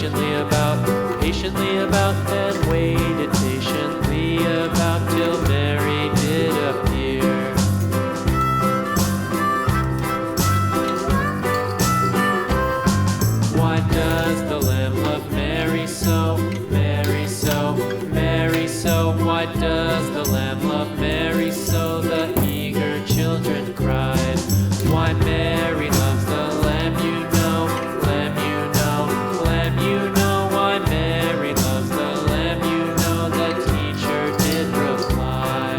patiently about, and waited patiently about till Mary did appear. Why does the lamb love Mary so, Mary so, Mary so? Why does the lamb love Mary so? The eager children cried. Why Mary loves the lamb, you know, lamb, you know, lamb, you know. Why Mary loves the lamb, you know, the teacher did reply.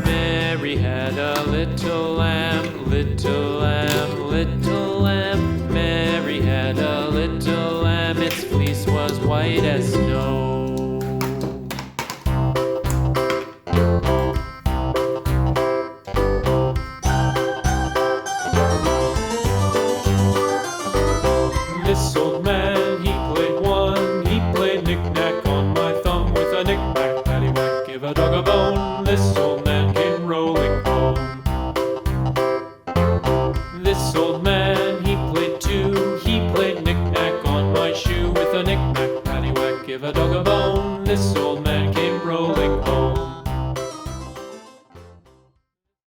Mary had a little lamb, little lamb, little lamb. Mary had a little lamb, its fleece was white as snow.